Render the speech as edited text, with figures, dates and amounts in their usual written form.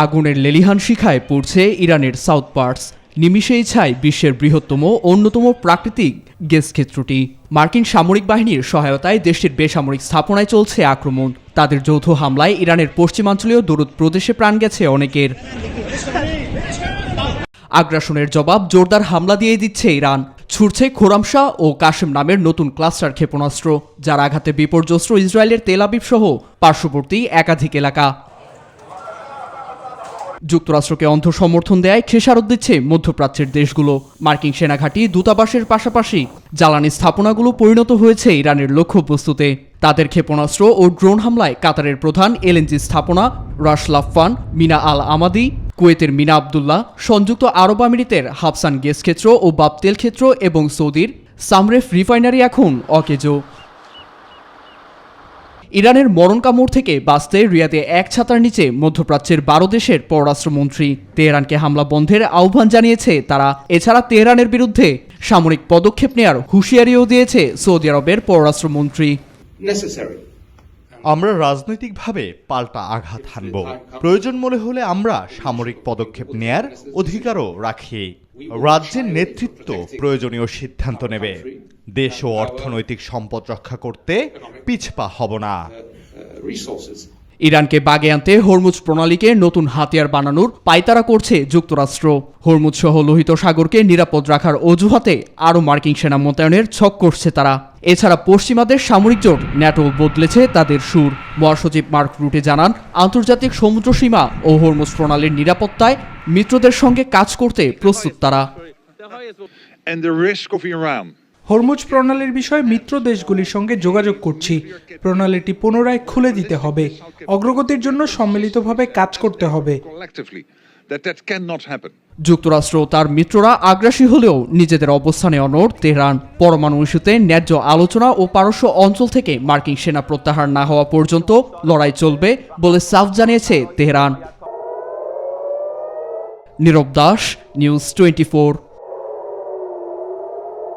আগুনের লেলিহান শিখায় পড়ছে ইরানের সাউথ পার্টস। নিমিষেই ছাই বিশ্বের বৃহত্তম অন্যতম প্রাকৃতিক গ্যাস ক্ষেত্রটি। মার্কিন সামরিক বাহিনীর সহায়তায় দেশটির বেসামরিক স্থাপনায় চলছে আক্রমণ। তাদের যৌথ হামলায় ইরানের পশ্চিমাঞ্চলীয় দরুদ প্রদেশে প্রাণ গেছে অনেকের। আগ্রাসনের জবাব জোরদার হামলা দিয়ে দিচ্ছে ইরান। ছুটছে খোরামশা ও কাশেম নামের নতুন ক্লাস্টার ক্ষেপণাস্ত্র, যার আঘাতে বিপর্যস্ত ইসরায়েলের তেল আবিব সহ পার্শ্ববর্তী একাধিক এলাকা। যুক্তরাষ্ট্রকে অন্ধ সমর্থন দেয় খেসারত দিচ্ছে মধ্যপ্রাচ্যের দেশগুলো। মার্কিন সেনাঘাঁটি, দূতাবাসের পাশাপাশি জ্বালানি স্থাপনাগুলো পরিণত হয়েছে ইরানের লক্ষ্যবস্তুতে। তাদের ক্ষেপণাস্ত্র ও ড্রোন হামলায় কাতারের প্রধান এলএনজি স্থাপনা রাস লাফফান, মিনা আল আমাদি, কুয়েতের মিনা আবদুল্লাহ, সংযুক্ত আরব আমিরাতের হাফসান গ্যাস ক্ষেত্র ও বাব তেল ক্ষেত্র এবং সৌদির সামরেফ রিফাইনারি এখন অকেজো। ইরানের মরণ কামড় থেকে বাঁচতে রিয়াদে এক ছাতার নিচে মধ্যপ্রাচ্যের 12 দেশের পররাষ্ট্রমন্ত্রী তেহরানকে হামলা বন্ধের আহ্বান জানিয়েছে তারা। এছাড়া তেহরানের বিরুদ্ধে সামরিক পদক্ষেপ নেয়ার হুঁশিয়ারিও দিয়েছে সৌদি আরবের পররাষ্ট্রমন্ত্রী। আমরা রাজনৈতিকভাবে পাল্টা আঘাত হানব, প্রয়োজন মনে হলে আমরা সামরিক পদক্ষেপ নেয়ার অধিকারও রাখি। রাজ্যের নেতৃত্ব প্রয়োজনীয় সিদ্ধান্ত নেবে। দেশ ও অর্থনৈতিক সম্পদ রক্ষা করতে পিছপা হব না। ইরানকে বাগে আনতে হরমুজ প্রণালীকে নতুন হাতিয়ার বানানোর পায়তারা করছে যুক্তরাষ্ট্র। হরমুজ সহ লোহিত সাগরকে নিরাপদ রাখার অজুহাতে আরও মার্কিন সেনা মোতায়েনের ছক করছে তারা। এছাড়া পশ্চিমাদের সামরিক জোট ন্যাটো বদলেছে তাদের সুর। মহাসচিব মার্ক রুটে জানান, আন্তর্জাতিক সমুদ্র সীমা ও হরমুজ প্রণালীর নিরাপত্তায় মিত্রদের সঙ্গে কাজ করতে প্রস্তুত তারা। হরমুজ প্রণালীর বিষয়ে মিত্র দেশগুলির সঙ্গে যোগাযোগ করছি। প্রণালীটি পুনরায় খুলে দিতে হবে। অগ্রগতির জন্য সম্মিলিতভাবে কাজ করতে হবে। যুক্তরাষ্ট্র ও তার মিত্ররা আগ্রাসী হলেও নিজেদের অবস্থানে অনড় তেহরান। পরমাণু ইস্যুতে ন্যায্য আলোচনা ও পারস্য অঞ্চল থেকে মার্কিন সেনা প্রত্যাহার না হওয়া পর্যন্ত লড়াই চলবে বলে সাফ জানিয়েছে তেহরান। নীরব দাস, নিউজ 24।